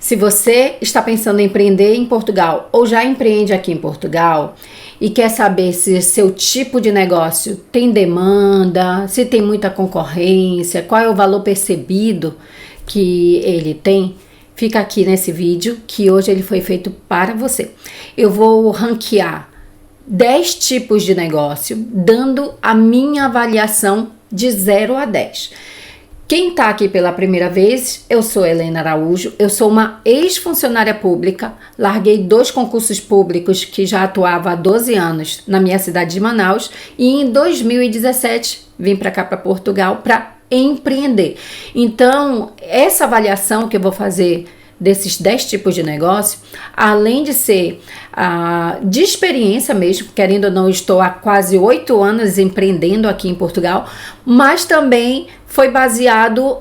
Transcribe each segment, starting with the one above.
Se você está pensando em empreender em Portugal ou já empreende aqui em Portugal e quer saber se seu tipo de negócio tem demanda, se tem muita concorrência, qual é o valor percebido que ele tem, fica aqui nesse vídeo que hoje ele foi feito para você. Eu vou ranquear 10 tipos de negócio, dando a minha avaliação de 0 a 10. Quem está aqui pela primeira vez, eu sou Helena Araújo, eu sou uma ex-funcionária pública, larguei 2 concursos públicos que já atuava há 12 anos na minha cidade de Manaus e em 2017 vim para cá, para Portugal, para empreender. Então, essa avaliação que eu vou fazer desses 10 tipos de negócio, além de ser de experiência mesmo, querendo ou não, estou há quase 8 anos empreendendo aqui em Portugal, mas também foi baseado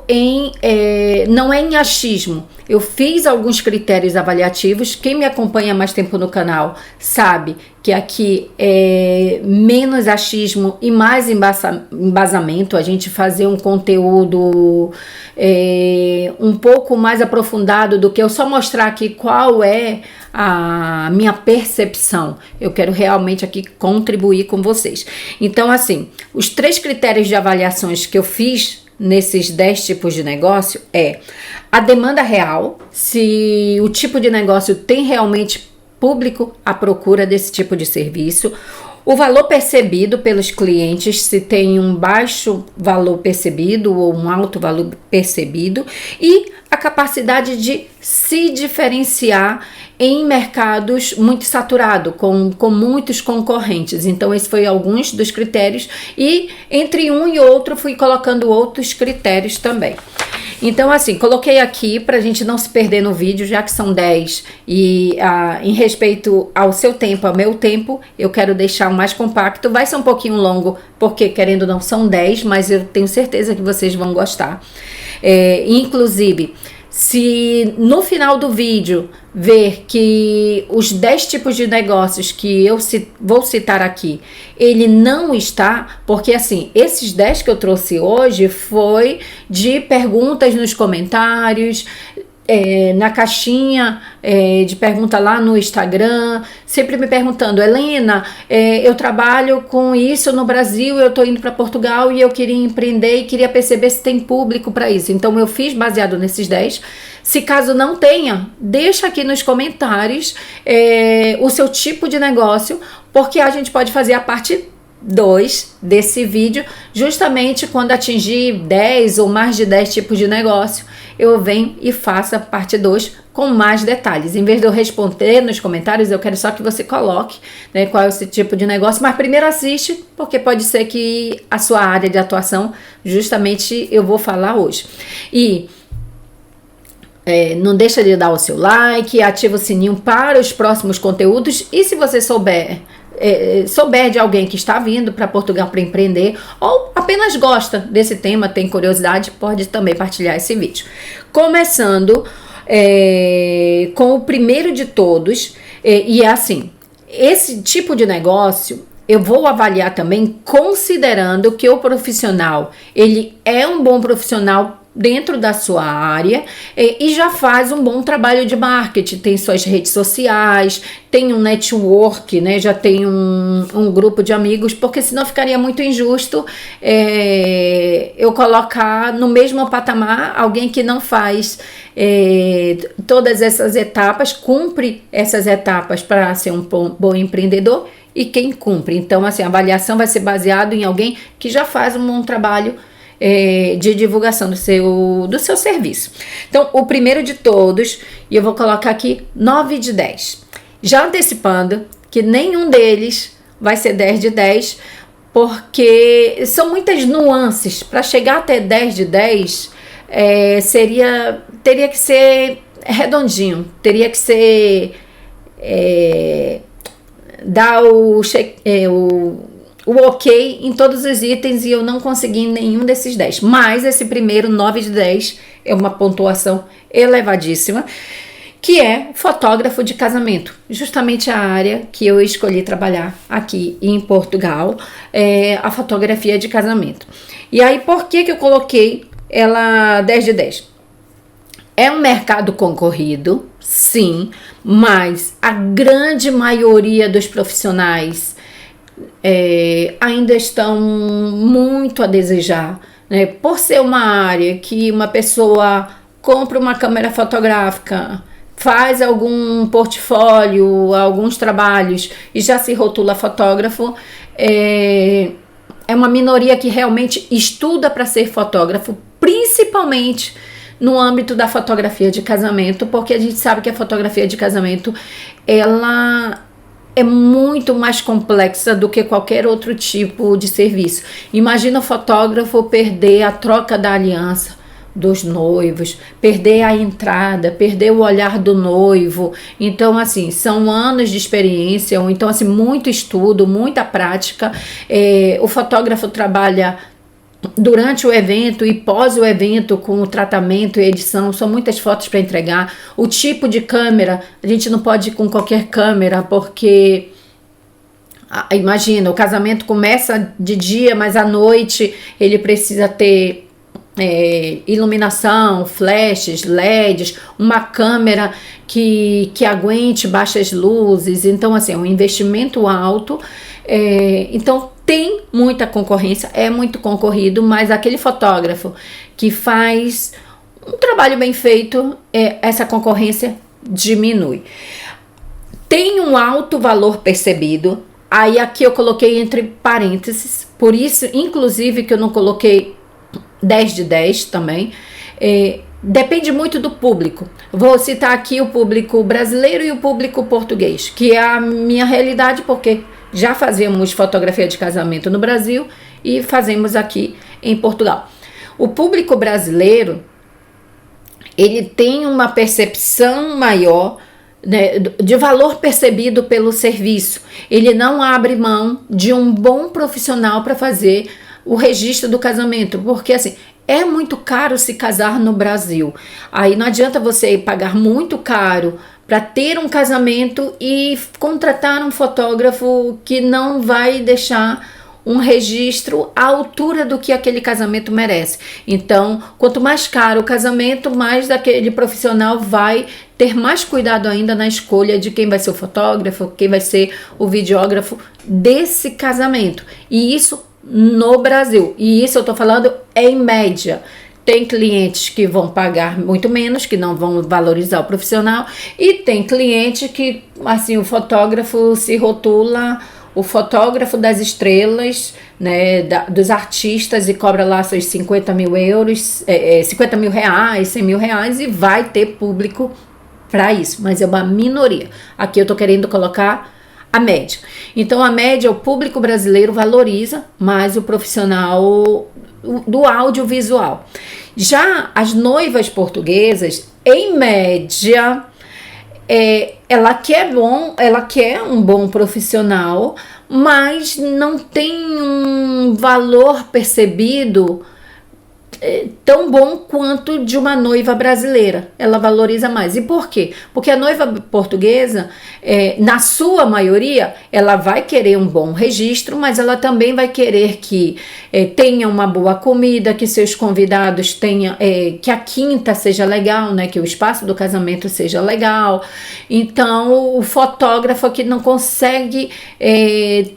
não é em achismo. Eu fiz alguns critérios avaliativos. Quem me acompanha há mais tempo no canal sabe que aqui é menos achismo e mais embasamento. A gente fazer um conteúdo um pouco mais aprofundado do que eu só mostrar aqui qual é a minha percepção. Eu quero realmente aqui contribuir com vocês. Então, assim, os 3 critérios de avaliações que eu fiz nesses 10 tipos de negócio é a demanda real, se o tipo de negócio tem realmente público à procura desse tipo de serviço, o valor percebido pelos clientes, se tem um baixo valor percebido ou um alto valor percebido, e a capacidade de se diferenciar em mercados muito saturados, com muitos concorrentes. Então, esse foi alguns dos critérios, e entre um e outro fui colocando outros critérios também. Então, assim, coloquei aqui para a gente não se perder no vídeo, já que são 10 e em respeito ao seu tempo, ao meu tempo, eu quero deixar o mais compacto. Vai ser um pouquinho longo, porque querendo ou não são 10, mas eu tenho certeza que vocês vão gostar. Inclusive, se no final do vídeo ver que os 10 tipos de negócios que eu vou citar aqui, ele não está, porque assim, esses 10 que eu trouxe hoje foi de perguntas nos comentários, na caixinha de pergunta lá no Instagram, sempre me perguntando: Helena, eu trabalho com isso no Brasil, eu tô indo para Portugal e eu queria empreender e queria perceber se tem público para isso. Então eu fiz baseado nesses 10. Se caso não tenha, deixa aqui nos comentários o seu tipo de negócio, porque a gente pode fazer a parte 2 desse vídeo, justamente quando atingir 10 ou mais de 10 tipos de negócio, eu venho e faço a parte 2 com mais detalhes. Em vez de eu responder nos comentários, eu quero só que você coloque, né, qual é esse tipo de negócio, mas primeiro assiste, porque pode ser que a sua área de atuação, justamente eu vou falar hoje. E não deixa de dar o seu like, ativa o sininho para os próximos conteúdos, e se você souber de alguém que está vindo para Portugal para empreender ou apenas gosta desse tema, tem curiosidade, pode também partilhar esse vídeo. Começando com o primeiro de todos, e é assim, esse tipo de negócio eu vou avaliar também considerando que o profissional, ele é um bom profissional dentro da sua área e já faz um bom trabalho de marketing, tem suas redes sociais, tem um network, né? Já tem um grupo de amigos, porque senão ficaria muito injusto eu colocar no mesmo patamar alguém que não faz todas essas etapas, cumpre essas etapas para ser um bom empreendedor, e quem cumpre. Então, assim, a avaliação vai ser baseada em alguém que já faz um bom trabalho de divulgação do seu serviço. Então, o primeiro de todos, e eu vou colocar aqui 9 de 10. Já antecipando que nenhum deles vai ser 10 de 10, porque são muitas nuances. Para chegar até 10 de 10, teria que ser redondinho, teria que ser dar o ok em todos os itens, e eu não consegui em nenhum desses 10. Mas esse primeiro 9 de 10 é uma pontuação elevadíssima, que é fotógrafo de casamento. Justamente a área que eu escolhi trabalhar aqui em Portugal, a fotografia de casamento. E aí, por que eu coloquei ela 10 de 10? É um mercado concorrido, sim, mas a grande maioria dos profissionais ainda estão muito a desejar, né? Por ser uma área que uma pessoa compra uma câmera fotográfica, faz algum portfólio, alguns trabalhos e já se rotula fotógrafo, é uma minoria que realmente estuda para ser fotógrafo, principalmente no âmbito da fotografia de casamento, porque a gente sabe que a fotografia de casamento ela é muito mais complexa do que qualquer outro tipo de serviço. Imagina o fotógrafo perder a troca da aliança dos noivos, perder a entrada, perder o olhar do noivo. Então, assim, são anos de experiência, ou então, assim, muito estudo, muita prática. O fotógrafo trabalha durante o evento e pós o evento com o tratamento e edição, são muitas fotos para entregar. O tipo de câmera, a gente não pode ir com qualquer câmera, porque imagina, o casamento começa de dia, mas à noite ele precisa ter iluminação, flashes, LEDs, uma câmera que aguente baixas luzes. Então, assim, é um investimento alto. Então, tem muita concorrência, é muito concorrido, mas aquele fotógrafo que faz um trabalho bem feito, essa concorrência diminui. Tem um alto valor percebido. Aí aqui eu coloquei entre parênteses, por isso, inclusive, que eu não coloquei 10 de 10 também. Depende muito do público. Vou citar aqui o público brasileiro e o público português, que é a minha realidade, porque já fazemos fotografia de casamento no Brasil e fazemos aqui em Portugal. O público brasileiro, ele tem uma percepção maior, né, de valor percebido pelo serviço. Ele não abre mão de um bom profissional para fazer o registro do casamento, porque assim, é muito caro se casar no Brasil. Aí não adianta você pagar muito caro para ter um casamento e contratar um fotógrafo que não vai deixar um registro à altura do que aquele casamento merece. Então, quanto mais caro o casamento, mais daquele profissional vai ter mais cuidado ainda na escolha de quem vai ser o fotógrafo, quem vai ser o videógrafo desse casamento. E isso no Brasil. E isso eu tô falando em média. Tem clientes que vão pagar muito menos, que não vão valorizar o profissional, e tem cliente que, assim, o fotógrafo se rotula o fotógrafo das estrelas, né, dos artistas, e cobra lá seus 50 mil euros, 50 mil reais, 100 mil reais, e vai ter público para isso, mas é uma minoria. Aqui eu tô querendo colocar a média. Então, a média, o público brasileiro valoriza mais o profissional do audiovisual. Já as noivas portuguesas, em média, ela quer um bom profissional, mas não tem um valor percebido tão bom quanto de uma noiva brasileira. Ela valoriza mais. E por quê? Porque a noiva portuguesa, na sua maioria, ela vai querer um bom registro, mas ela também vai querer que tenha uma boa comida, que seus convidados tenham, que a quinta seja legal, né? Que o espaço do casamento seja legal. Então, o fotógrafo que não consegue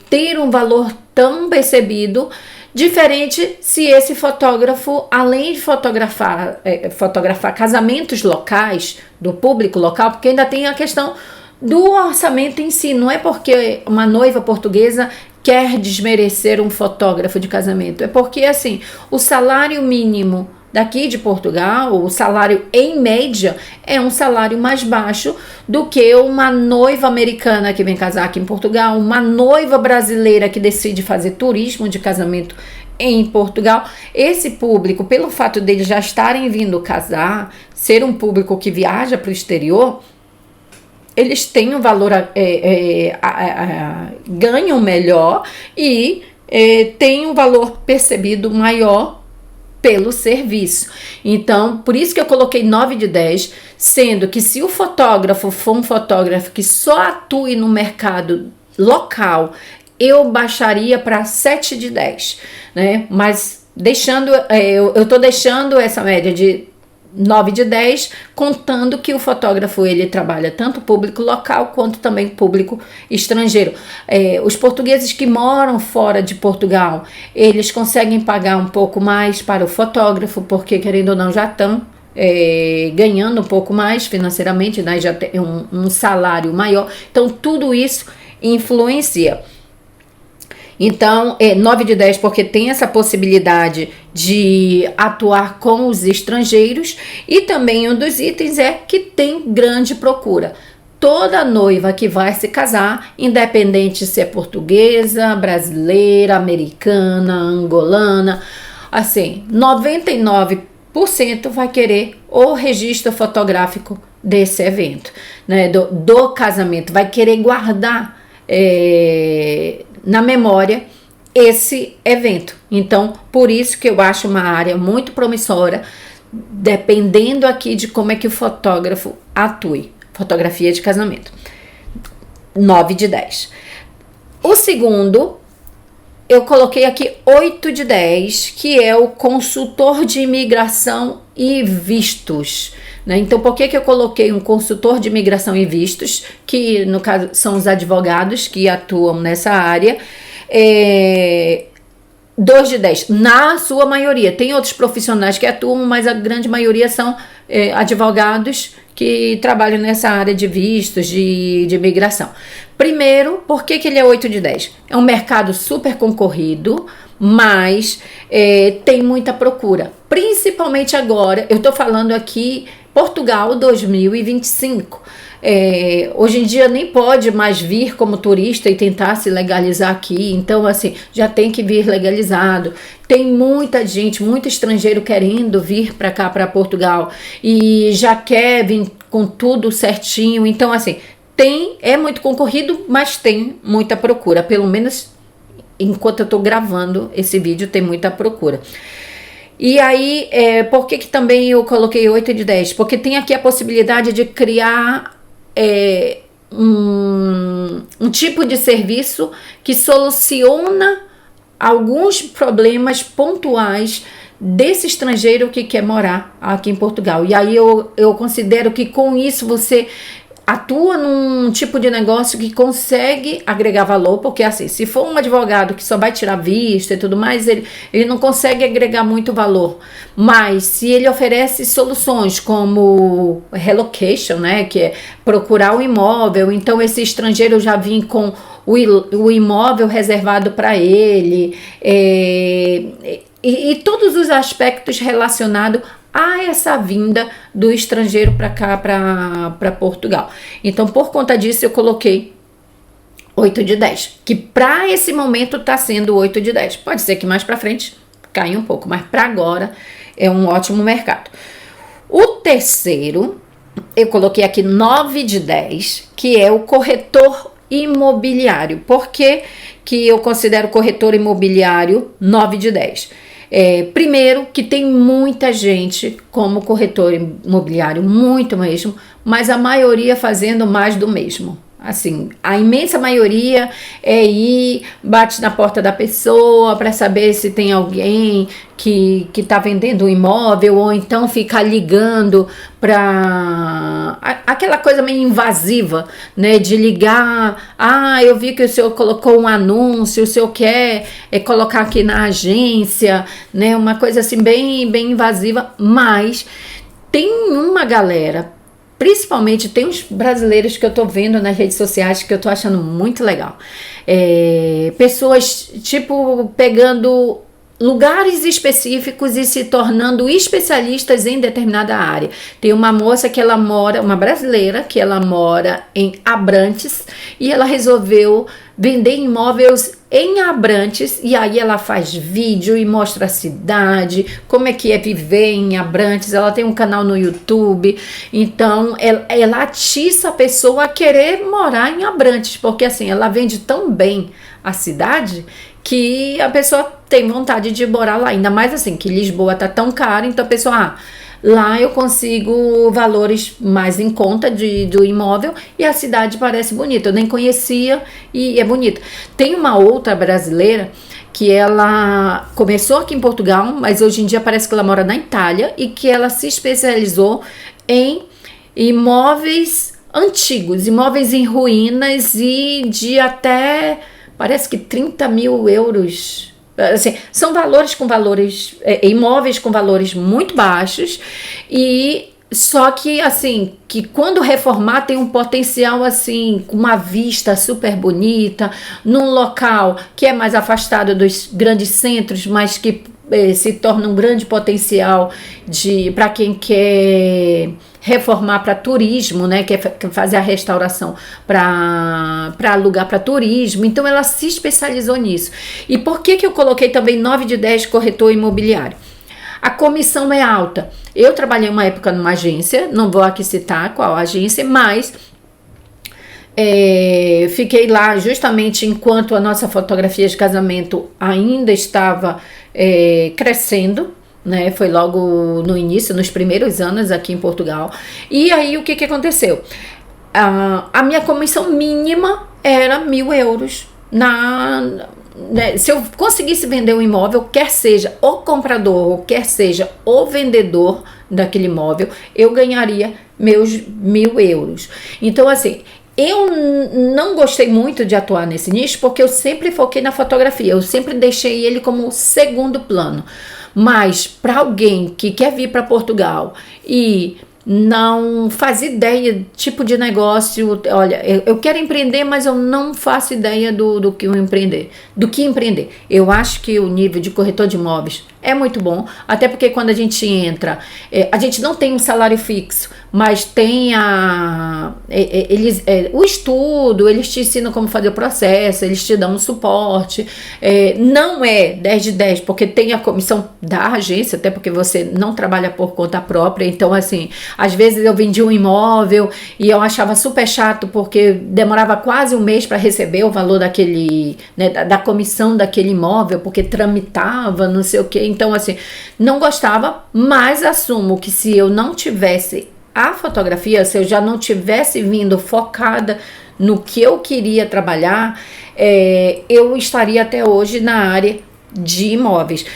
ter um valor tão percebido, diferente se esse fotógrafo, além de fotografar casamentos locais, do público local, porque ainda tem a questão do orçamento em si. Não é porque uma noiva portuguesa quer desmerecer um fotógrafo de casamento, é porque, assim, o salário mínimo daqui de Portugal, o salário em média é um salário mais baixo do que uma noiva americana que vem casar aqui em Portugal, uma noiva brasileira que decide fazer turismo de casamento em Portugal. Esse público, pelo fato deles já estarem vindo casar, ser um público que viaja para o exterior, eles têm um valor, ganham melhor e têm um valor percebido maior pelo serviço. Então, por isso que eu coloquei 9 de 10, sendo que se o fotógrafo for um fotógrafo que só atue no mercado local, eu baixaria para 7 de 10, né? Mas deixando, eu tô deixando essa média de 9 de 10, contando que o fotógrafo ele trabalha tanto público local quanto também público estrangeiro. Os portugueses que moram fora de Portugal, eles conseguem pagar um pouco mais para o fotógrafo, porque querendo ou não já estão ganhando um pouco mais financeiramente, né? Já tem um salário maior, então tudo isso influencia. Então, 9 de 10 porque tem essa possibilidade de atuar com os estrangeiros, e também um dos itens é que tem grande procura. Toda noiva que vai se casar, independente se é portuguesa, brasileira, americana, angolana, assim, 99% vai querer o registro fotográfico desse evento, né, do casamento, vai querer guardar na memória esse evento. Então, por isso que eu acho uma área muito promissora, dependendo aqui de como é que o fotógrafo atue. Fotografia de casamento. 9 de 10. O segundo, eu coloquei aqui 8 de 10, que é o consultor de imigração e vistos. Né? Então, por que eu coloquei um consultor de imigração e vistos, que no caso são os advogados que atuam nessa área? 2 de 10, na sua maioria. Tem outros profissionais que atuam, mas a grande maioria são advogados que trabalham nessa área de vistos, de imigração. Primeiro, por que ele é 8 de 10? É um mercado super concorrido, mas tem muita procura. Principalmente agora, eu estou falando aqui Portugal 2025. Hoje em dia nem pode mais vir como turista e tentar se legalizar aqui, então assim, já tem que vir legalizado. Tem muita gente, muito estrangeiro querendo vir para cá, para Portugal, e já quer vir com tudo certinho, então assim, é muito concorrido, mas tem muita procura, pelo menos enquanto eu estou gravando esse vídeo tem muita procura. E aí, por que também eu coloquei 8 de 10? Porque tem aqui a possibilidade de criar um tipo de serviço que soluciona alguns problemas pontuais desse estrangeiro que quer morar aqui em Portugal. E aí eu considero que com isso você atua num tipo de negócio que consegue agregar valor, porque assim, se for um advogado que só vai tirar vista e tudo mais, ele não consegue agregar muito valor. Mas se ele oferece soluções como relocation, né, que é procurar um imóvel, então esse estrangeiro já vem com o imóvel reservado para ele, e todos os aspectos relacionados a essa vinda do estrangeiro para cá, para Portugal. Então, por conta disso, eu coloquei 8 de 10, que para esse momento está sendo 8 de 10. Pode ser que mais para frente caia um pouco, mas para agora é um ótimo mercado. O terceiro, eu coloquei aqui 9 de 10, que é o corretor imobiliário. Por que eu considero corretor imobiliário 9 de 10? Primeiro, que tem muita gente como corretor imobiliário, muito mesmo, mas a maioria fazendo mais do mesmo. Assim, a imensa maioria ir, bate na porta da pessoa para saber se tem alguém que está vendendo um imóvel, ou então fica ligando para aquela coisa meio invasiva, né, de ligar, eu vi que o senhor colocou um anúncio, o senhor quer colocar aqui na agência, né, uma coisa assim bem, bem invasiva. Mas tem uma galera, principalmente tem uns brasileiros que eu tô vendo nas redes sociais que eu tô achando muito legal. Pessoas, tipo, pegando lugares específicos e se tornando especialistas em determinada área. Tem uma moça que ela mora, uma brasileira, que ela mora em Abrantes, e ela resolveu vender imóveis em Abrantes, e aí ela faz vídeo e mostra a cidade, como é que é viver em Abrantes. Ela tem um canal no YouTube, então ela atiça a pessoa a querer morar em Abrantes, porque assim, ela vende tão bem a cidade que a pessoa tem vontade de morar lá, ainda mais assim, que Lisboa tá tão caro, então a pessoa, lá eu consigo valores mais em conta do imóvel, e a cidade parece bonita, eu nem conhecia e é bonita. Tem uma outra brasileira que ela começou aqui em Portugal, mas hoje em dia parece que ela mora na Itália e que ela se especializou em imóveis antigos, imóveis em ruínas e de até, parece que 30 mil euros. Assim, são imóveis com valores muito baixos e só que assim, que quando reformar tem um potencial assim, com uma vista super bonita, num local que é mais afastado dos grandes centros, mas que se torna um grande potencial para quem quer reformar para turismo, né, quer fazer a restauração para alugar para turismo. Então ela se especializou nisso. E por que eu coloquei também 9 de 10 corretor imobiliário? A comissão é alta. Eu trabalhei uma época numa agência, não vou aqui citar qual agência, mas fiquei lá justamente enquanto a nossa fotografia de casamento ainda estava crescendo, né? Foi logo no início, nos primeiros anos aqui em Portugal. E aí o que aconteceu? A minha comissão mínima era 1.000 euros se eu conseguisse vender um imóvel, quer seja o comprador ou quer seja o vendedor daquele imóvel, eu ganharia meus 1.000 euros. Então, assim, eu não gostei muito de atuar nesse nicho porque eu sempre foquei na fotografia, eu sempre deixei ele como segundo plano. Mas para alguém que quer vir para Portugal e não faz ideia tipo de negócio, olha, eu quero empreender, mas eu não faço ideia do que empreender. Eu acho que o nível de corretor de imóveis é muito bom, até porque quando a gente entra, a gente não tem um salário fixo, mas tem o estudo, eles te ensinam como fazer o processo, eles te dão um suporte, não é 10 de 10, porque tem a comissão da agência, até porque você não trabalha por conta própria, então assim, às vezes eu vendia um imóvel e eu achava super chato, porque demorava quase um mês para receber o valor daquele, né, da comissão daquele imóvel, porque tramitava, não sei o que. Então, assim, não gostava, mas assumo que se eu não tivesse a fotografia, se eu já não tivesse vindo focada no que eu queria trabalhar, eu estaria até hoje na área de imóveis.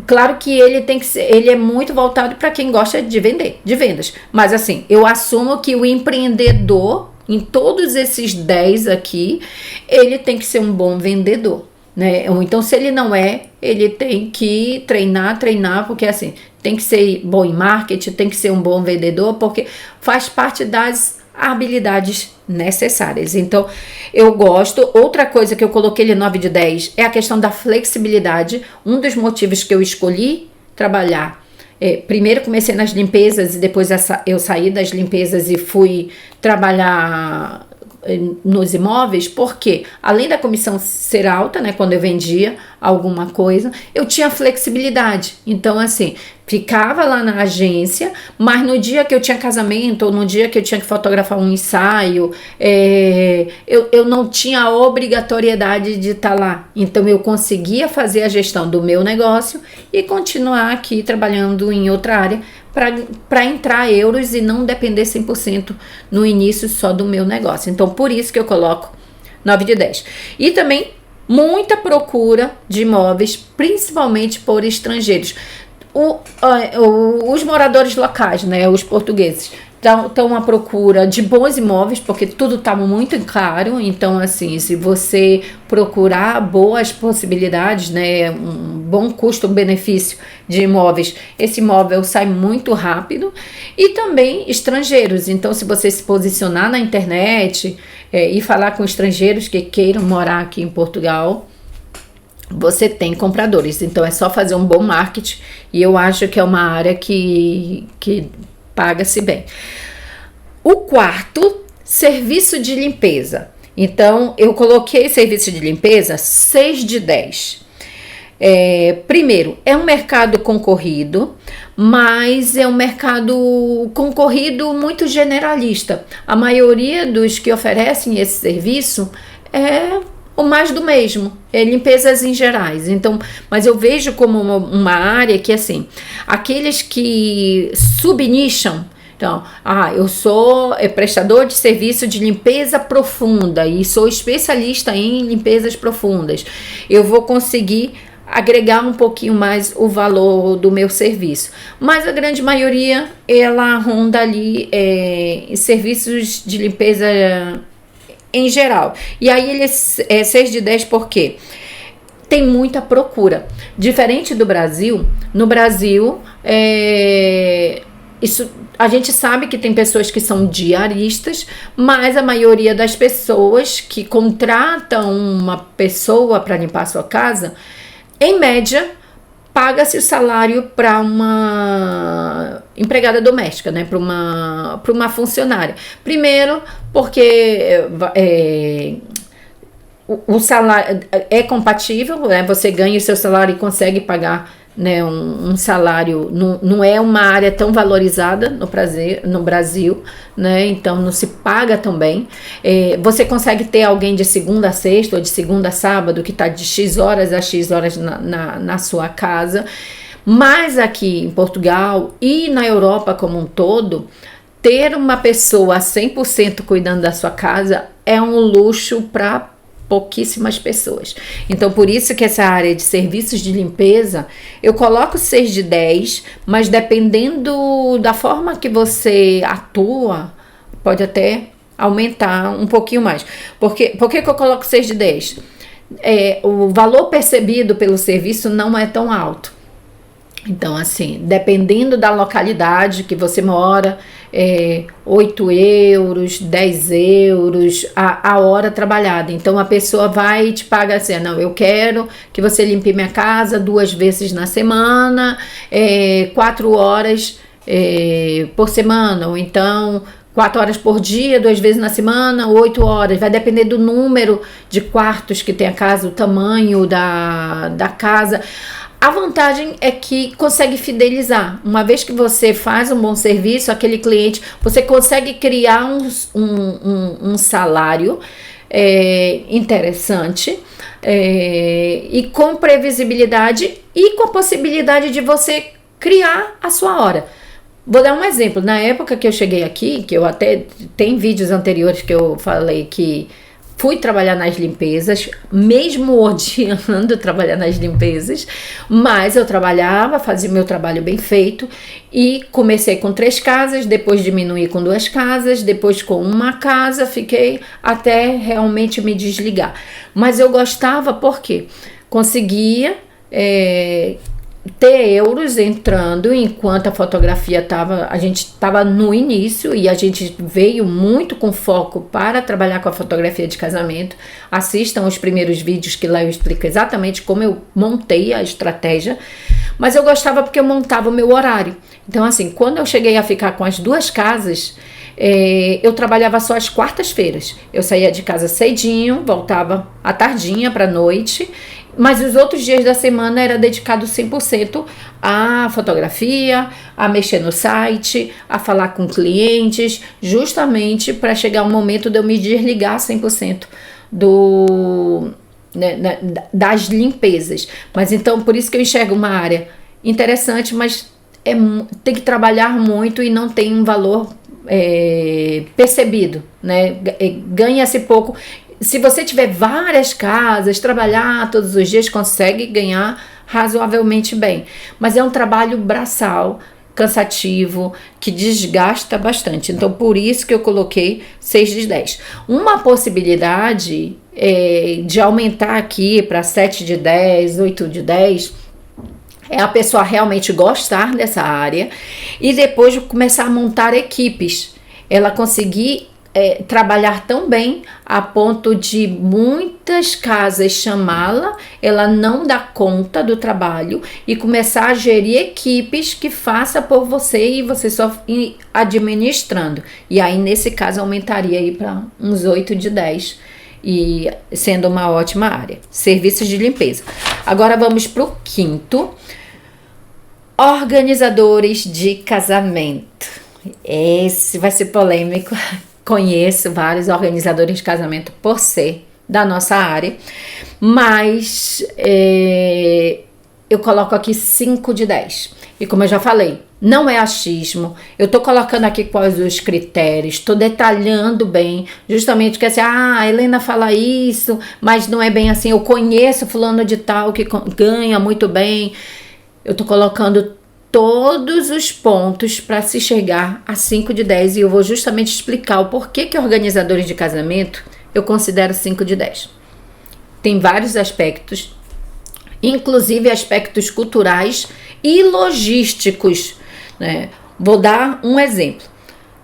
Claro que ele é muito voltado para quem gosta de vendas. Mas assim, eu assumo que o empreendedor, em todos esses 10 aqui, ele tem que ser um bom vendedor, né? Ou então, se ele não é, ele tem que treinar, porque assim, tem que ser bom em marketing, tem que ser um bom vendedor, porque faz parte das habilidades necessárias. Então, eu gosto. Outra coisa que eu coloquei ele 9 de 10 é a questão da flexibilidade. Um dos motivos que eu escolhi trabalhar, primeiro comecei nas limpezas e depois eu saí das limpezas e fui trabalhar nos imóveis, porque além da comissão ser alta, né, quando eu vendia alguma coisa, eu tinha flexibilidade. Então, assim, ficava lá na agência, mas no dia que eu tinha casamento ou no dia que eu tinha que fotografar um ensaio, eu não tinha a obrigatoriedade de estar lá. Então, eu conseguia fazer a gestão do meu negócio e continuar aqui trabalhando em outra área para entrar euros e não depender 100% no início só do meu negócio. Então, por isso que eu coloco 9 de 10. E também muita procura de imóveis, principalmente por estrangeiros. Os moradores locais, né, os portugueses, estão à procura de bons imóveis, porque tudo está muito caro. Então, assim, se você procurar boas possibilidades, né, um bom custo-benefício de imóveis, esse imóvel sai muito rápido. E também estrangeiros. Então, se você se posicionar na internet e falar com estrangeiros que queiram morar aqui em Portugal, você tem compradores. Então, é só fazer um bom marketing, e eu acho que é uma área que paga-se bem. O quarto, serviço de limpeza. Então, eu coloquei serviço de limpeza 6 de 10. Primeiro, é um mercado concorrido, mas é um mercado concorrido muito generalista. A maioria dos que oferecem esse serviço é o mais do mesmo, limpezas em gerais. Então, mas eu vejo como uma área que, assim, aqueles que subnicham, Então, eu sou prestador de serviço de limpeza profunda e sou especialista em limpezas profundas. Eu vou conseguir agregar um pouquinho mais o valor do meu serviço. Mas a grande maioria, ela ronda ali serviços de limpeza em geral. E aí ele é 6 de 10 por quê? Tem muita procura. Diferente do Brasil, no Brasil, isso, a gente sabe que tem pessoas que são diaristas, mas a maioria das pessoas que contratam uma pessoa para limpar a sua casa, em média, paga-se o salário para uma empregada doméstica, né? Para uma funcionária. Primeiro, porque o salário é compatível, né? Você ganha o seu salário e consegue pagar, né, um salário, não é uma área tão valorizada no Brasil, né? Então não se paga tão bem. Você consegue ter alguém de segunda a sexta ou de segunda a sábado que está de X horas a X horas na sua casa, mas aqui em Portugal e na Europa como um todo, ter uma pessoa 100% cuidando da sua casa é um luxo para pouquíssimas pessoas. Então, por isso que essa área de serviços de limpeza, eu coloco 6 de 10, mas dependendo da forma que você atua, pode até aumentar um pouquinho mais. Por que eu coloco 6 de 10? O valor percebido pelo serviço não é tão alto. Então, assim, dependendo da localidade que você mora, 8 euros, 10 euros a hora trabalhada. Então, a pessoa vai e te paga assim, não, eu quero que você limpe minha casa 2 vezes na semana, 4 horas por semana, ou então 4 horas por dia, 2 vezes na semana, 8 horas. Vai depender do número de quartos que tem a casa, o tamanho da casa. A vantagem é que consegue fidelizar. Uma vez que você faz um bom serviço, aquele cliente, você consegue criar um salário interessante e com previsibilidade e com a possibilidade de você criar a sua hora. Vou dar um exemplo. Na época que eu cheguei aqui, que eu até tem vídeos anteriores que eu falei que fui trabalhar nas limpezas, mesmo odiando trabalhar nas limpezas, mas eu trabalhava, fazia meu trabalho bem feito e comecei com 3 casas, depois diminuí com 2 casas, depois com 1 casa, fiquei até realmente me desligar. Mas eu gostava porque conseguia ter euros entrando enquanto a fotografia a gente estava no início e a gente veio muito com foco para trabalhar com a fotografia de casamento. Assistam os primeiros vídeos que lá eu explico exatamente como eu montei a estratégia, mas eu gostava porque eu montava o meu horário. Então, assim, quando eu cheguei a ficar com as 2 casas, eu trabalhava só às quartas-feiras. Eu saía de casa cedinho, voltava à tardinha para a noite, mas os outros dias da semana era dedicado 100% à fotografia, a mexer no site, a falar com clientes, justamente para chegar um momento de eu me desligar 100% das limpezas. Mas então, por isso que eu enxergo uma área interessante, mas tem que trabalhar muito e não tem um valor percebido, né? Ganha-se pouco. Se você tiver várias casas, trabalhar todos os dias, consegue ganhar razoavelmente bem. Mas é um trabalho braçal, cansativo, que desgasta bastante. Então, por isso que eu coloquei 6 de 10. Uma possibilidade de aumentar aqui para 7 de 10, 8 de 10, é a pessoa realmente gostar dessa área e depois começar a montar equipes. Ela conseguir trabalhar tão bem a ponto de muitas casas chamá-la, ela não dá conta do trabalho e começar a gerir equipes que faça por você e você só ir administrando. E aí, nesse caso, aumentaria aí para uns 8 de 10 e sendo uma ótima área. Serviços de limpeza. Agora vamos para o 5º. Organizadores de casamento. Esse vai ser polêmico. Conheço vários organizadores de casamento por ser da nossa área, mas eu coloco aqui 5 de 10. E como eu já falei, não é achismo. Eu tô colocando aqui quais os critérios, tô detalhando bem, justamente que assim, a Helena fala isso, mas não é bem assim. Eu conheço fulano de tal que ganha muito bem. Eu tô colocando todos os pontos para se chegar a 5 de 10 e eu vou justamente explicar o porquê que organizadores de casamento eu considero 5 de 10. Tem vários aspectos, inclusive aspectos culturais e logísticos, né? Vou dar um exemplo.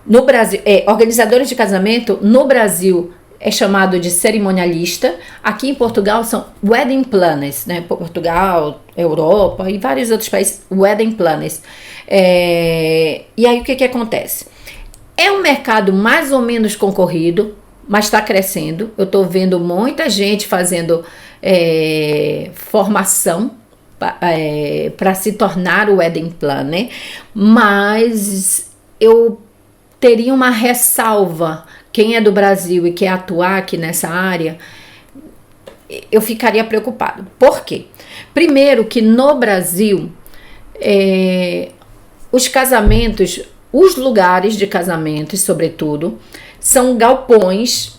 No Brasil, organizadores de casamento, no Brasil é chamado de cerimonialista. Aqui em Portugal são wedding planners, né? Portugal, Europa e vários outros países, wedding planners. E aí o que acontece? É um mercado mais ou menos concorrido, mas está crescendo. Eu estou vendo muita gente fazendo formação para se tornar o wedding planner, mas eu teria uma ressalva. Quem é do Brasil e quer atuar aqui nessa área, eu ficaria preocupado. Por quê? Primeiro que no Brasil, os casamentos, os lugares de casamentos, sobretudo, são galpões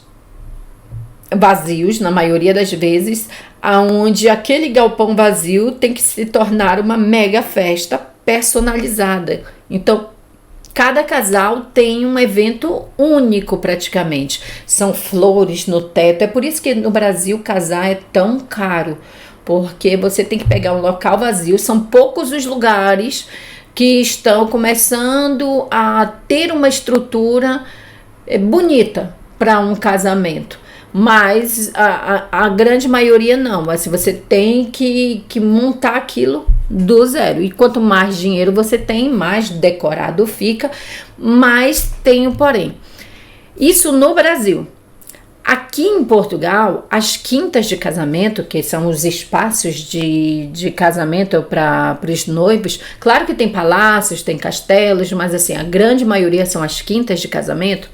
vazios, na maioria das vezes, onde aquele galpão vazio tem que se tornar uma mega festa personalizada. Então, cada casal tem um evento único praticamente. São flores no teto. É por isso que no Brasil casar é tão caro. Porque você tem que pegar um local vazio. São poucos os lugares que estão começando a ter uma estrutura bonita para um casamento. Mas a grande maioria não. Assim, você tem que montar aquilo do zero. E quanto mais dinheiro você tem, mais decorado fica. Mas tem um porém. Isso no Brasil. Aqui em Portugal, as quintas de casamento, que são os espaços de casamento para os noivos, claro que tem palácios, tem castelos, mas assim, a grande maioria são as quintas de casamento.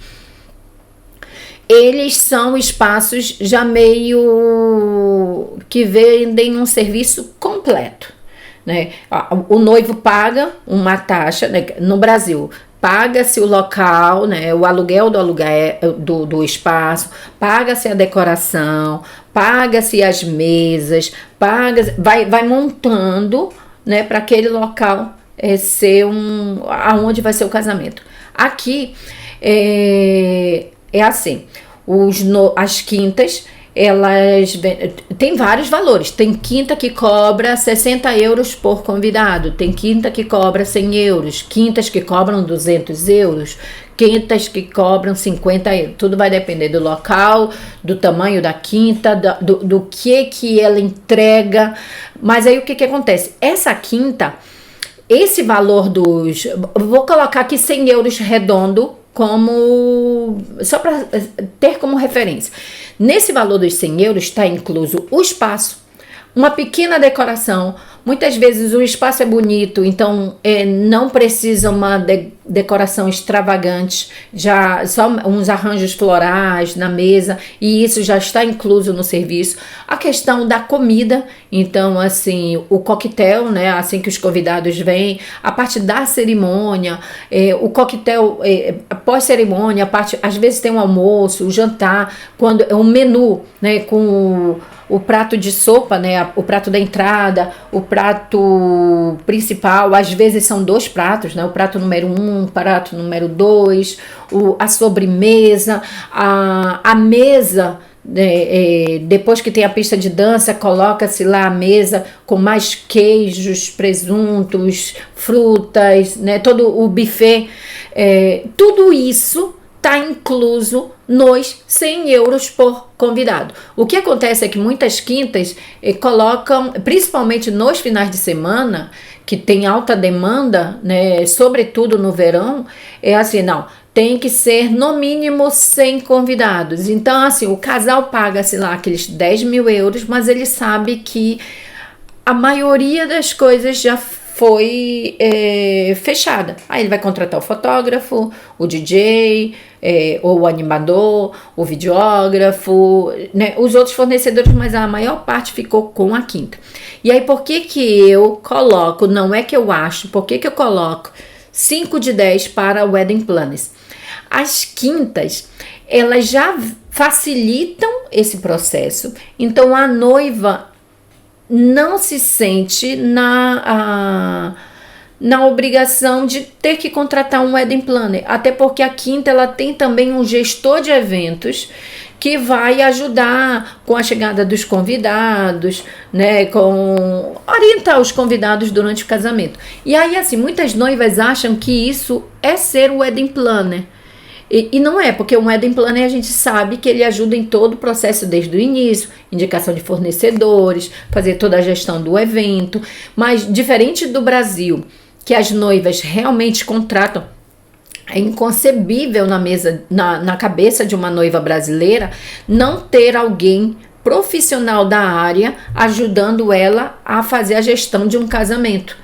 Eles são espaços já meio que vendem um serviço completo, né? O noivo paga uma taxa, né? No Brasil, paga-se o local, né? O aluguel do espaço, paga-se a decoração, paga-se as mesas, vai montando, né? Para aquele local ser aonde vai ser o casamento. Aqui é assim, as quintas, elas tem vários valores. Tem quinta que cobra 60 euros por convidado, tem quinta que cobra 100 euros, quintas que cobram 200 euros, quintas que cobram 50 euros. Tudo vai depender do local, do tamanho da quinta, do que ela entrega. Mas aí o que acontece? Essa quinta, esse valor vou colocar aqui 100 euros redondo, só para ter como referência. Nesse valor dos 100 euros está incluso o espaço, uma pequena decoração. Muitas vezes o espaço é bonito, então não precisa uma decoração extravagante, já só uns arranjos florais na mesa, e isso já está incluso no serviço. A questão da comida, então assim, o coquetel, né, assim que os convidados vêm, a parte da cerimônia, o coquetel pós-cerimônia, às vezes tem um almoço, o jantar, quando é um menu, né, com o prato de sopa, né, o prato da entrada, o prato principal, às vezes são 2 pratos, né, o prato número 1, o prato número 2, a sobremesa, a mesa, depois que tem a pista de dança, coloca-se lá a mesa com mais queijos, presuntos, frutas, né, todo o buffet, tudo isso está incluso nos 100 euros por convidado. O que acontece é que muitas quintas colocam, principalmente nos finais de semana, que tem alta demanda, né, sobretudo no verão, assim, não, tem que ser no mínimo 100 convidados. Então, assim, o casal paga, sei lá, aqueles 10 mil euros, mas ele sabe que a maioria das coisas já foi fechada. Aí ele vai contratar o fotógrafo, o DJ, ou o animador, o videógrafo, né? Os outros fornecedores, mas a maior parte ficou com a quinta. E aí por que eu coloco, não é que eu acho, por que eu coloco 5 de 10 para wedding planners? As quintas, elas já facilitam esse processo, então a noiva não se sente na obrigação de ter que contratar um wedding planner, até porque a quinta ela tem também um gestor de eventos que vai ajudar com a chegada dos convidados, né, com orientar os convidados durante o casamento. E aí assim, muitas noivas acham que isso é ser o wedding planner. E não é, porque o wedding planner a gente sabe que ele ajuda em todo o processo desde o início, indicação de fornecedores, fazer toda a gestão do evento, mas diferente do Brasil, que as noivas realmente contratam, é inconcebível na cabeça de uma noiva brasileira não ter alguém profissional da área ajudando ela a fazer a gestão de um casamento.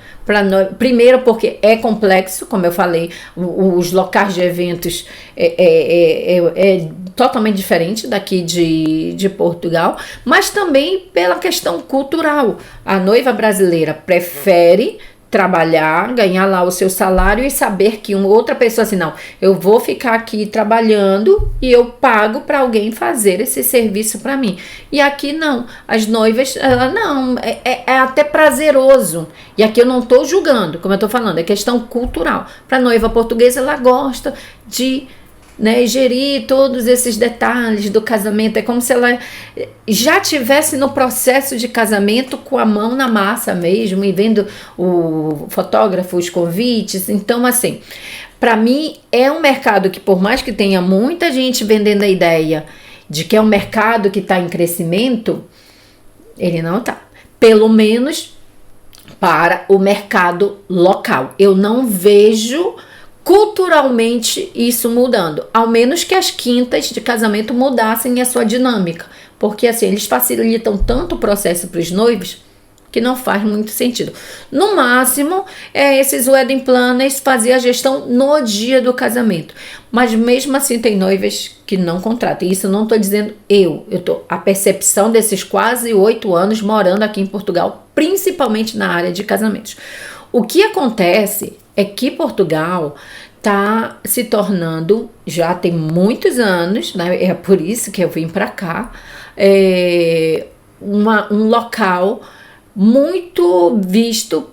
Primeiro porque é complexo, como eu falei, os locais de eventos é totalmente diferente daqui de Portugal, mas também pela questão cultural. A noiva brasileira prefere trabalhar, ganhar lá o seu salário e saber que uma outra pessoa assim, não, eu vou ficar aqui trabalhando e eu pago para alguém fazer esse serviço para mim. E aqui não, as noivas, não, é até prazeroso. E aqui eu não estou julgando, como eu estou falando, é questão cultural. Para a noiva portuguesa, ela gosta de, né, gerir todos esses detalhes do casamento. É como se ela já tivesse no processo de casamento com a mão na massa mesmo e vendo o fotógrafo, os convites. Então, assim, para mim é um mercado que, por mais que tenha muita gente vendendo a ideia de que é um mercado que está em crescimento, ele não está. Pelo menos para o mercado local. Eu não vejo culturalmente isso mudando, ao menos que as quintas de casamento mudassem a sua dinâmica, porque assim, eles facilitam tanto o processo para os noivos que não faz muito sentido. No máximo, esses wedding planners faziam a gestão no dia do casamento, mas mesmo assim tem noivas que não contratam. Isso não estou dizendo a percepção desses quase 8 anos morando aqui em Portugal, principalmente na área de casamentos. O que acontece é que Portugal está se tornando, já tem muitos anos, né, é por isso que eu vim para cá, um local muito visto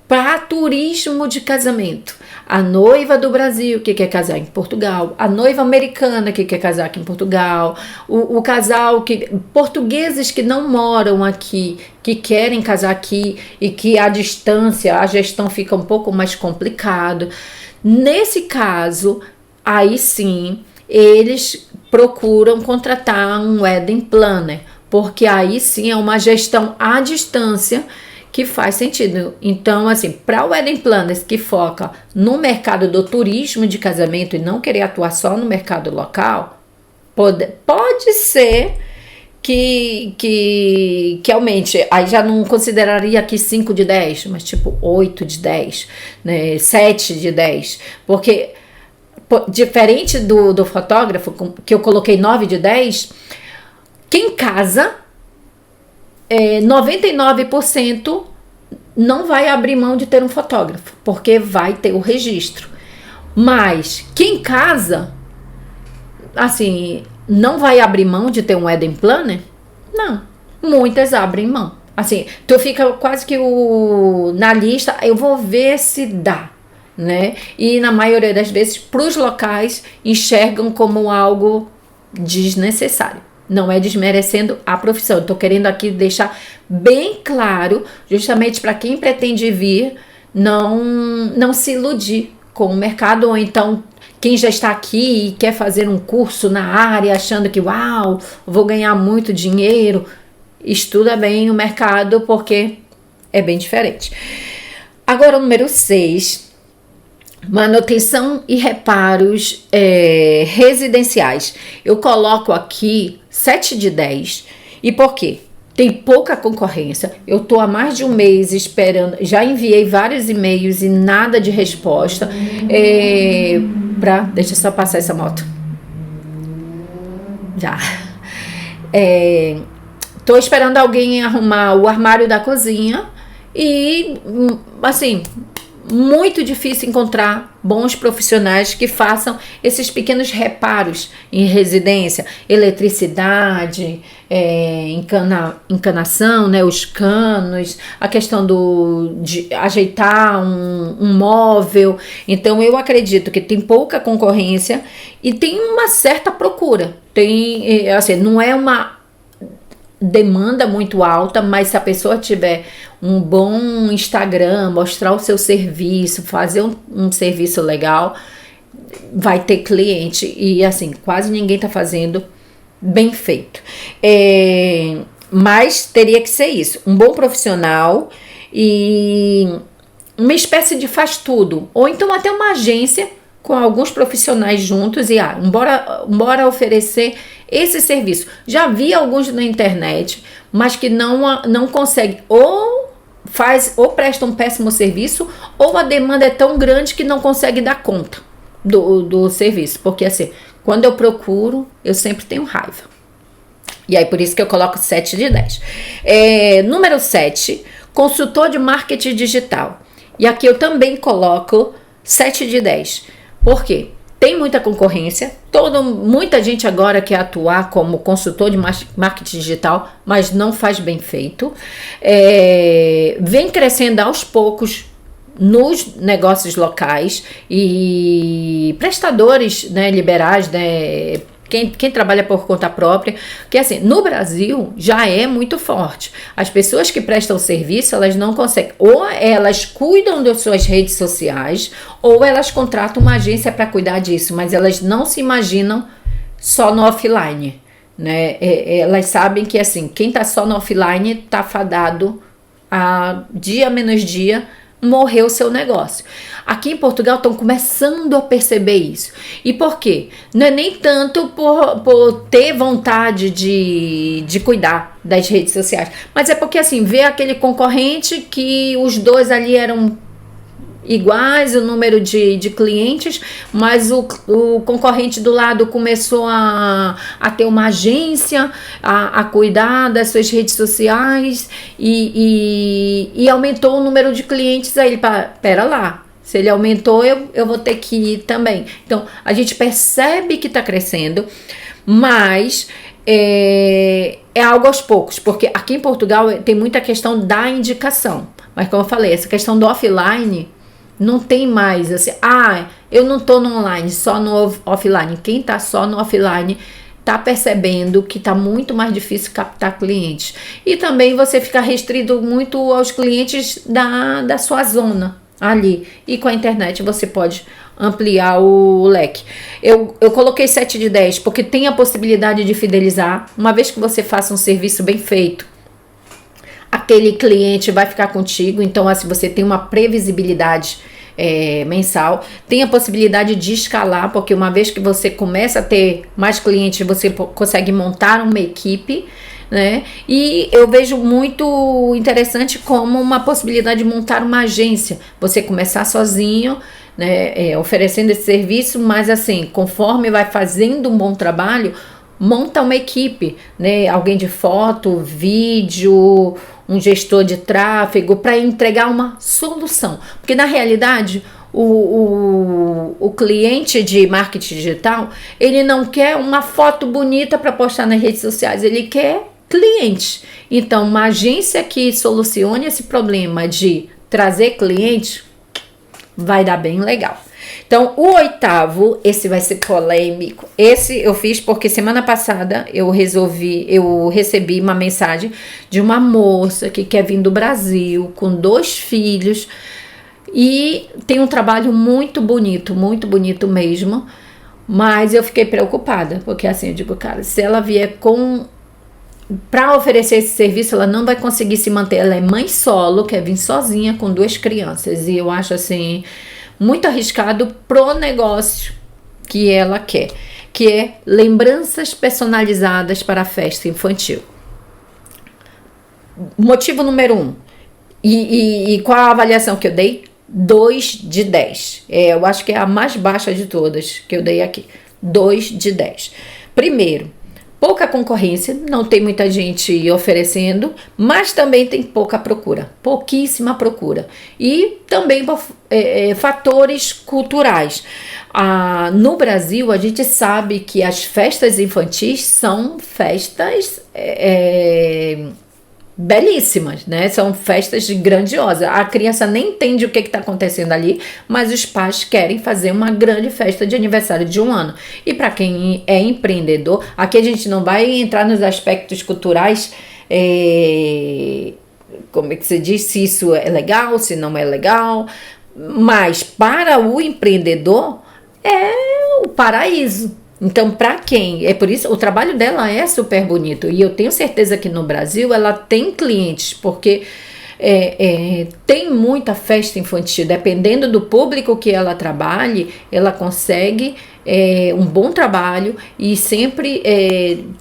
para turismo de casamento. A noiva do Brasil que quer casar em Portugal, a noiva americana que quer casar aqui em Portugal, o casal portugueses que não moram aqui, que querem casar aqui e que à distância a gestão fica um pouco mais complicado. Nesse caso, aí sim, eles procuram contratar um wedding planner, porque aí sim é uma gestão à distância que faz sentido. Então, assim, para o wedding planners que foca no mercado do turismo de casamento e não querer atuar só no mercado local, pode ser que aumente. Aí já não consideraria aqui 5 de 10, mas tipo 8 de 10, né, 7 de 10, porque diferente do fotógrafo, que eu coloquei 9 de 10, quem casa 99% não vai abrir mão de ter um fotógrafo, porque vai ter o registro. Mas quem casa, assim, não vai abrir mão de ter um wedding planner? Não, muitas abrem mão. Assim, tu fica quase que na lista, eu vou ver se dá, né? E na maioria das vezes, para os locais, enxergam como algo desnecessário. Não é desmerecendo a profissão. Estou querendo aqui deixar bem claro, justamente para quem pretende vir, não se iludir com o mercado, ou então quem já está aqui e quer fazer um curso na área, achando que, uau, vou ganhar muito dinheiro. Estuda bem o mercado, porque é bem diferente. Agora, o número 6... manutenção e reparos residenciais. Eu coloco aqui 7 de 10. E por quê? tem pouca concorrência. Eu tô há mais de um mês esperando, já enviei vários e-mails e nada de resposta. Deixa eu só passar essa moto. Já. Tô esperando alguém arrumar o armário da cozinha e, assim, muito difícil encontrar bons profissionais que façam esses pequenos reparos em residência, eletricidade, encanação, né, os canos, a questão de ajeitar um móvel. Então eu acredito que tem pouca concorrência e tem uma certa procura. Tem, assim, não é uma demanda muito alta, mas se a pessoa tiver um bom Instagram, mostrar o seu serviço, fazer um serviço legal, vai ter cliente. E assim, quase ninguém tá fazendo bem feito. Mas teria que ser isso, um bom profissional e uma espécie de faz tudo, ou então até uma agência com alguns profissionais juntos e bora oferecer esse serviço. Já vi alguns na internet, mas que não conseguem, ou presta um péssimo serviço, ou a demanda é tão grande que não consegue dar conta do serviço. Porque assim, quando eu procuro, eu sempre tenho raiva. E aí por isso que eu coloco 7 de 10. Número 7, consultor de marketing digital. E aqui eu também coloco 7 de 10. Por quê? Tem muita concorrência, muita gente agora quer atuar como consultor de marketing digital, mas não faz bem feito. Vem crescendo aos poucos nos negócios locais e prestadores, né, liberais, né, quem trabalha por conta própria, que assim, no Brasil já é muito forte. As pessoas que prestam serviço, elas não conseguem, ou elas cuidam das suas redes sociais, ou elas contratam uma agência para cuidar disso, mas elas não se imaginam só no offline, né? Elas sabem que assim, quem tá só no offline tá fadado a dia menos dia morreu o seu negócio. Aqui em Portugal estão começando a perceber isso. E por quê? Não é nem tanto por ter vontade de cuidar das redes sociais, mas é porque assim, vê aquele concorrente que os dois ali eram iguais, o número de clientes, mas o concorrente do lado começou a ter uma agência, a cuidar das suas redes sociais e aumentou o número de clientes. Aí ele, pera lá, se ele aumentou, eu vou ter que ir também. Então, a gente percebe que está crescendo, mas é algo aos poucos, porque aqui em Portugal tem muita questão da indicação, mas como eu falei, essa questão do offline não tem mais assim, eu não tô no online, só no offline. Quem tá só no offline tá percebendo que tá muito mais difícil captar clientes. E também você fica restrito muito aos clientes da sua zona ali. E com a internet você pode ampliar o leque. Eu coloquei 7 de 10 porque tem a possibilidade de fidelizar. Uma vez que você faça um serviço bem feito, aquele cliente vai ficar contigo, então assim, você tem uma previsibilidade mensal, tem a possibilidade de escalar, porque uma vez que você começa a ter mais clientes, você consegue montar uma equipe, né? E eu vejo muito interessante como uma possibilidade de montar uma agência, você começar sozinho, né, oferecendo esse serviço, mas assim, conforme vai fazendo um bom trabalho, monta uma equipe, né? Alguém de foto, vídeo, um gestor de tráfego para entregar uma solução. Porque na realidade o cliente de marketing digital, ele não quer uma foto bonita para postar nas redes sociais, ele quer cliente. Então uma agência que solucione esse problema de trazer cliente vai dar bem legal. Então, o 8º, esse vai ser polêmico. Esse eu fiz porque semana passada eu recebi uma mensagem de uma moça que quer vir do Brasil com 2 filhos e tem um trabalho muito bonito mesmo, mas eu fiquei preocupada, porque assim, eu digo, cara, se ela vier para oferecer esse serviço, ela não vai conseguir se manter. Ela é mãe solo, quer vir sozinha com 2 crianças, e eu acho assim muito arriscado pro negócio que ela quer, que é lembranças personalizadas para a festa infantil. motivo número 1. E qual a avaliação que eu dei? 2 de 10. Eu acho que é a mais baixa de todas que eu dei aqui. 2 de 10. Primeiro, pouca concorrência, não tem muita gente oferecendo, mas também tem pouca procura, pouquíssima procura. E também fatores culturais. No Brasil, a gente sabe que as festas infantis são festas belíssimas, né? São festas grandiosas. A criança nem entende o que está acontecendo ali, mas os pais querem fazer uma grande festa de aniversário de 1 ano. E para quem é empreendedor, aqui a gente não vai entrar nos aspectos culturais, como é que se diz, se isso é legal, se não é legal, mas para o empreendedor é o paraíso. Então, para quem? É por isso o trabalho dela é super bonito. E eu tenho certeza que no Brasil ela tem clientes, porque tem muita festa infantil. Dependendo do público que ela trabalhe, ela consegue um bom trabalho e sempre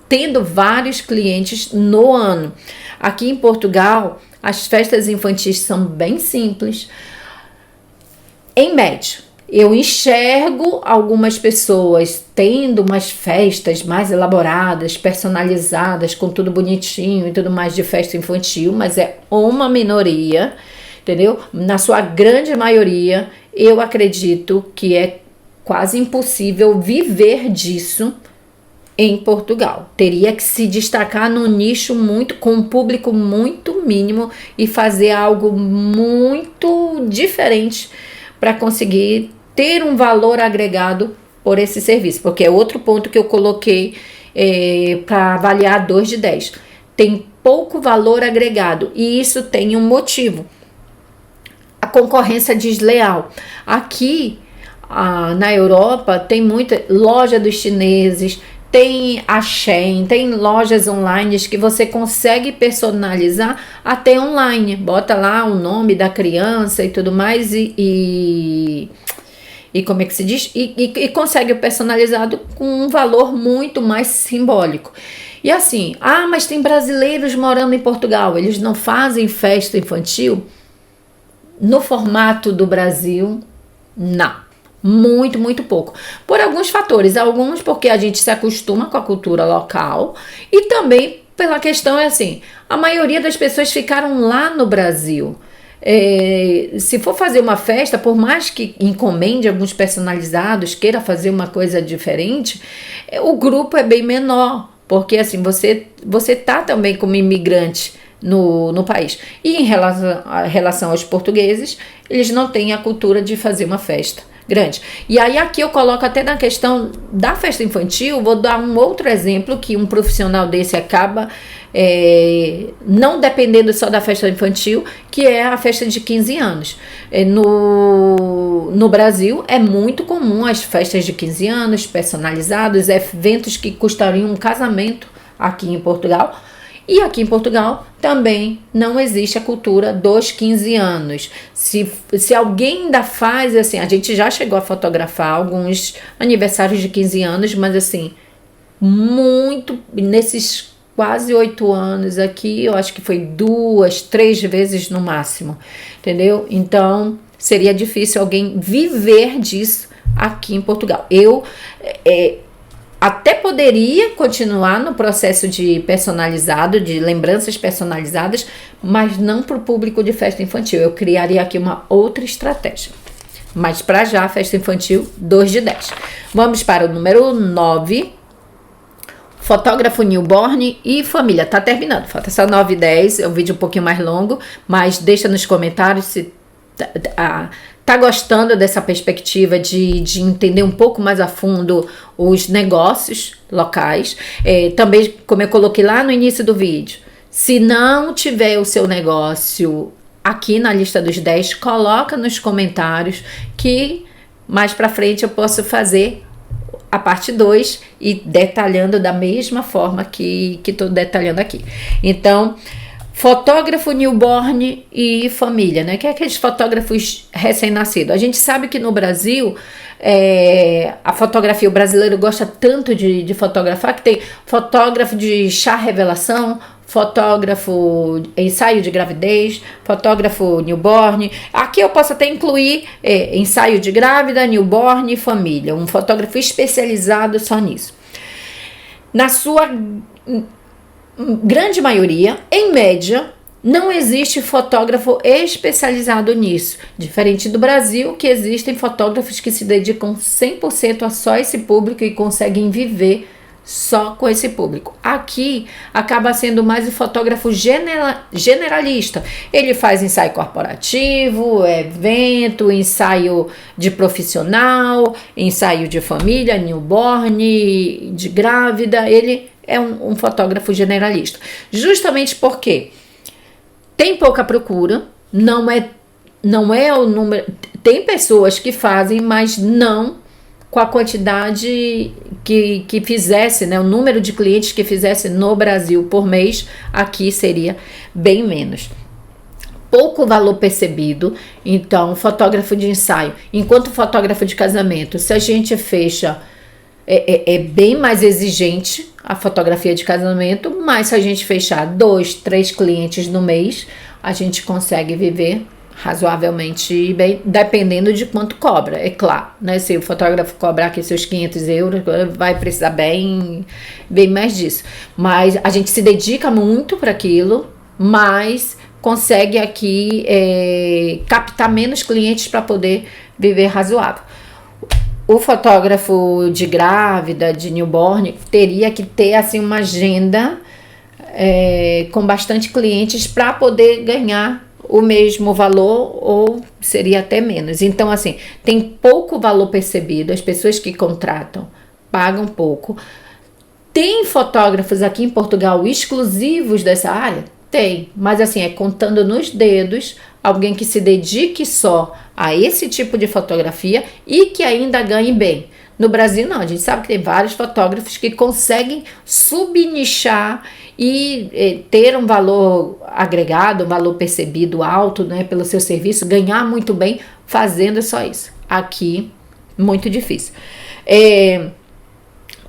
tendo vários clientes no ano. Aqui em Portugal, as festas infantis são bem simples. Em média, eu enxergo algumas pessoas tendo umas festas mais elaboradas, personalizadas, com tudo bonitinho e tudo mais de festa infantil, mas é uma minoria, entendeu? Na sua grande maioria, eu acredito que é quase impossível viver disso em Portugal. Teria que se destacar num nicho com um público muito mínimo e fazer algo muito diferente para conseguir ter um valor agregado por esse serviço, porque é outro ponto que eu coloquei para avaliar 2 de 10. Tem pouco valor agregado e isso tem um motivo: a concorrência desleal. Aqui na Europa tem muita loja dos chineses, tem a Shein, tem lojas online que você consegue personalizar até online. Bota lá o nome da criança e tudo mais e como é que se diz? E consegue o personalizado com um valor muito mais simbólico. E assim, mas tem brasileiros morando em Portugal, eles não fazem festa infantil no formato do Brasil? Não. Muito, muito pouco. Por alguns fatores. Alguns porque a gente se acostuma com a cultura local e também pela questão a maioria das pessoas ficaram lá no Brasil. Se for fazer uma festa, por mais que encomende alguns personalizados, queira fazer uma coisa diferente, o grupo é bem menor, porque assim, você tá também como imigrante no país. E em relação aos portugueses, eles não têm a cultura de fazer uma festa grande. E aí aqui eu coloco até na questão da festa infantil, vou dar um outro exemplo que um profissional desse acaba não dependendo só da festa infantil, que é a festa de 15 anos. No Brasil é muito comum as festas de 15 anos personalizados, eventos que custariam um casamento aqui em Portugal. E aqui em Portugal também não existe a cultura dos 15 anos. Se alguém ainda faz, assim, a gente já chegou a fotografar alguns aniversários de 15 anos, mas assim, muito, nesses quase 8 anos aqui, eu acho que foi 2, 3 vezes no máximo, entendeu? Então, seria difícil alguém viver disso aqui em Portugal. Eu até poderia continuar no processo de personalizado, de lembranças personalizadas, mas não para o público de festa infantil. Eu criaria aqui uma outra estratégia. Mas para já, festa infantil, 2 de 10. Vamos para o número 9. Fotógrafo newborn e família. Tá terminando, falta só 9 e 10. É um vídeo um pouquinho mais longo, mas deixa nos comentários se tá gostando dessa perspectiva de entender um pouco mais a fundo os negócios locais. Também, como eu coloquei lá no início do vídeo, se não tiver o seu negócio aqui na lista dos 10, coloca nos comentários que mais pra frente eu posso fazer a parte 2 e detalhando da mesma forma que estou detalhando aqui. Então, fotógrafo newborn e família, né? Que é aqueles fotógrafos recém-nascidos. A gente sabe que no Brasil, a fotografia, o brasileiro gosta tanto de fotografar, que tem fotógrafo de chá revelação, fotógrafo ensaio de gravidez, fotógrafo newborn. Aqui eu posso até incluir ensaio de grávida, newborn e família, um fotógrafo especializado só nisso. Na sua grande maioria, em média, não existe fotógrafo especializado nisso. Diferente do Brasil, que existem fotógrafos que se dedicam 100% a só esse público e conseguem viver só com esse público. Aqui acaba sendo mais o fotógrafo generalista. Ele faz ensaio corporativo, evento, ensaio de profissional, ensaio de família, newborn, de grávida. Ele é um fotógrafo generalista. Justamente porque tem pouca procura, não é o número. Tem pessoas que fazem, mas não com a quantidade que fizesse, né? O número de clientes que fizesse no Brasil por mês, aqui seria bem menos. Pouco valor percebido, então, fotógrafo de ensaio. Enquanto fotógrafo de casamento, se a gente fecha, é bem mais exigente a fotografia de casamento, mas se a gente fechar 2, 3 clientes no mês, a gente consegue viver razoavelmente bem, dependendo de quanto cobra, é claro, né? Se o fotógrafo cobrar aqui seus 500 euros, vai precisar bem mais disso. Mas a gente se dedica muito para aquilo, mas consegue aqui captar menos clientes para poder viver razoável. O fotógrafo de grávida, de newborn, teria que ter assim uma agenda com bastante clientes para poder ganhar o mesmo valor ou seria até menos. Então, assim, tem pouco valor percebido, as pessoas que contratam pagam pouco. Tem fotógrafos aqui em Portugal exclusivos dessa área? Tem, mas assim, contando nos dedos, alguém que se dedique só a esse tipo de fotografia e que ainda ganhe bem. No Brasil não, a gente sabe que tem vários fotógrafos que conseguem subnichar e ter um valor agregado, um valor percebido alto, né, pelo seu serviço, ganhar muito bem fazendo só isso. Aqui, muito difícil.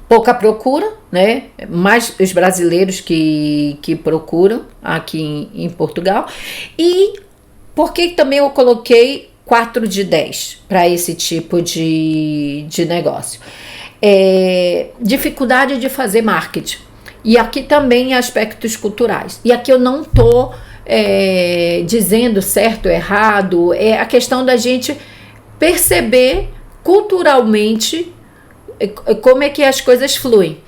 Pouca procura, né, mais os brasileiros que procuram aqui em Portugal. E por que também eu coloquei 4 de 10 para esse tipo de negócio? Dificuldade de fazer marketing. E aqui também aspectos culturais. E aqui eu não estou dizendo certo ou errado. É a questão da gente perceber culturalmente como é que as coisas fluem.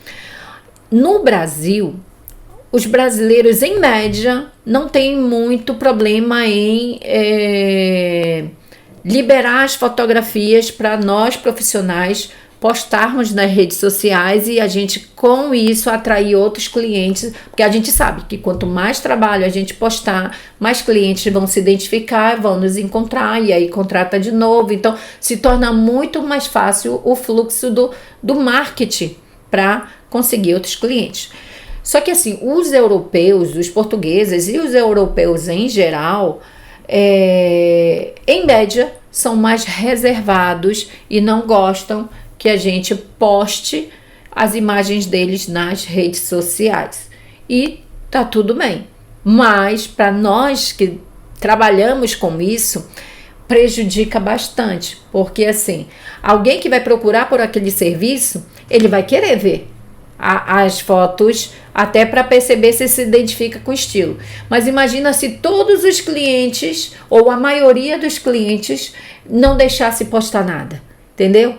No Brasil, os brasileiros, em média, não têm muito problema em liberar as fotografias para nós profissionais postarmos nas redes sociais e a gente com isso atrair outros clientes, porque a gente sabe que quanto mais trabalho a gente postar, mais clientes vão se identificar, vão nos encontrar e aí contrata de novo, então se torna muito mais fácil o fluxo do marketing para conseguir outros clientes. Só que assim, os europeus, os portugueses e os europeus em geral, em média, são mais reservados e não gostam que a gente poste as imagens deles nas redes sociais. E tá tudo bem. Mas para nós que trabalhamos com isso, prejudica bastante. Porque assim, alguém que vai procurar por aquele serviço, ele vai querer ver as fotos até para perceber se identifica com o estilo. Mas imagina se todos os clientes ou a maioria dos clientes não deixasse postar nada. Entendeu?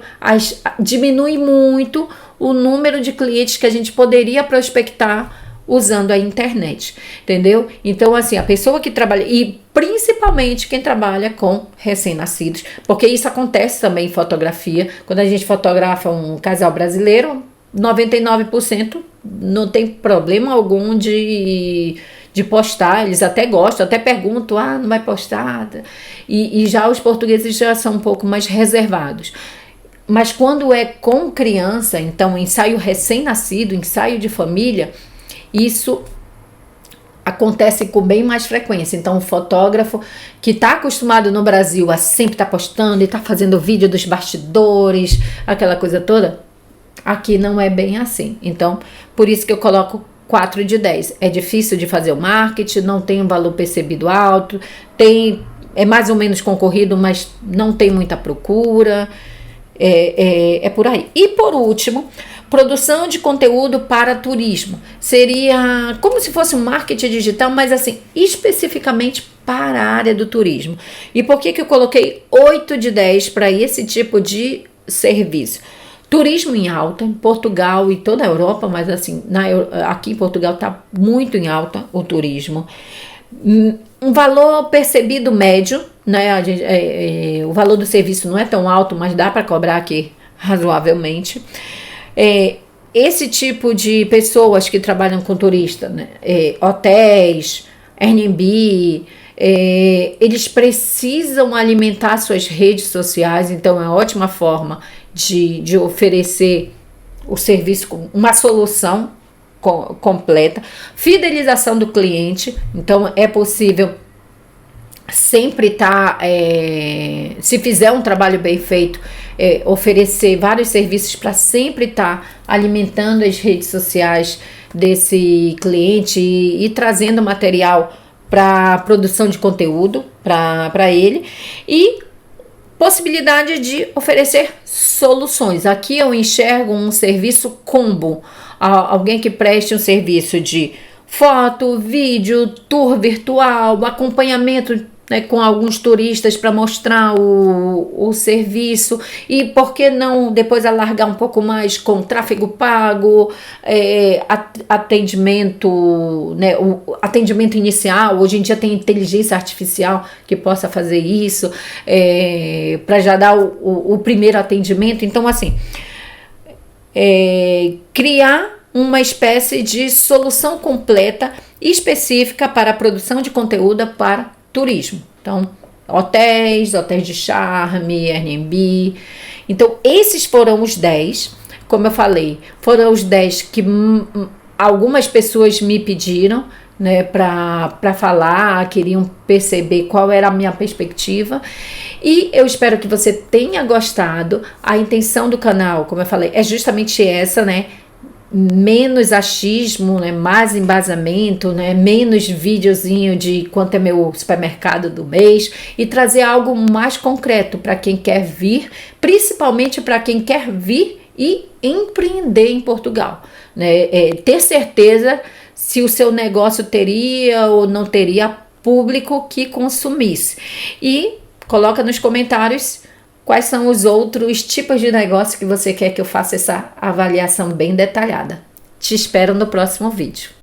Diminui muito o número de clientes que a gente poderia prospectar usando a internet, entendeu? Então, assim, a pessoa que trabalha, e principalmente quem trabalha com recém-nascidos, porque isso acontece também em fotografia, quando a gente fotografa um casal brasileiro, 99% não tem problema algum de postar, eles até gostam, até perguntam, não vai postar, e já os portugueses já são um pouco mais reservados. Mas quando é com criança, então ensaio recém-nascido, ensaio de família, isso acontece com bem mais frequência. Então o fotógrafo que está acostumado no Brasil a sempre estar postando e está fazendo vídeo dos bastidores, aquela coisa toda, aqui não é bem assim. Então por isso que eu coloco 4 de 10. É difícil de fazer o marketing, não tem um valor percebido alto, é mais ou menos concorrido, mas não tem muita procura. É por aí. E por último, produção de conteúdo para turismo. Seria como se fosse um marketing digital, mas assim, especificamente para a área do turismo. E por que eu coloquei 8 de 10 para esse tipo de serviço? Turismo em alta, em Portugal e toda a Europa, mas assim, aqui em Portugal está muito em alta o turismo. Um valor percebido médio, né? O valor do serviço não é tão alto, mas dá para cobrar aqui razoavelmente. Esse tipo de pessoas que trabalham com turista, né? Hotéis, Airbnb, eles precisam alimentar suas redes sociais, então é ótima forma de oferecer o serviço com uma solução completa. Fidelização do cliente, então é possível sempre estar, se fizer um trabalho bem feito, oferecer vários serviços para sempre estar alimentando as redes sociais desse cliente e trazendo material para produção de conteúdo para ele, e possibilidade de oferecer soluções. Aqui eu enxergo um serviço combo, alguém que preste um serviço de foto, vídeo, tour virtual, acompanhamento, né, com alguns turistas para mostrar o serviço, e por que não depois alargar um pouco mais com tráfego pago, atendimento, né, o atendimento inicial. Hoje em dia tem inteligência artificial que possa fazer isso, para já dar o primeiro atendimento. Então assim, criar uma espécie de solução completa específica para a produção de conteúdo para turismo. Então, hotéis de charme, Airbnb. Então, esses foram os 10, como eu falei, foram os 10 que algumas pessoas me pediram, né, para falar, queriam perceber qual era a minha perspectiva, e eu espero que você tenha gostado. A intenção do canal, como eu falei, é justamente essa, né? Menos achismo, né, mais embasamento, né, menos videozinho de quanto é meu supermercado do mês, e trazer algo mais concreto para quem quer vir, principalmente para quem quer vir e empreender em Portugal, né, ter certeza se o seu negócio teria ou não teria público que consumisse. E coloca nos comentários quais são os outros tipos de negócio que você quer que eu faça essa avaliação bem detalhada. Te espero no próximo vídeo.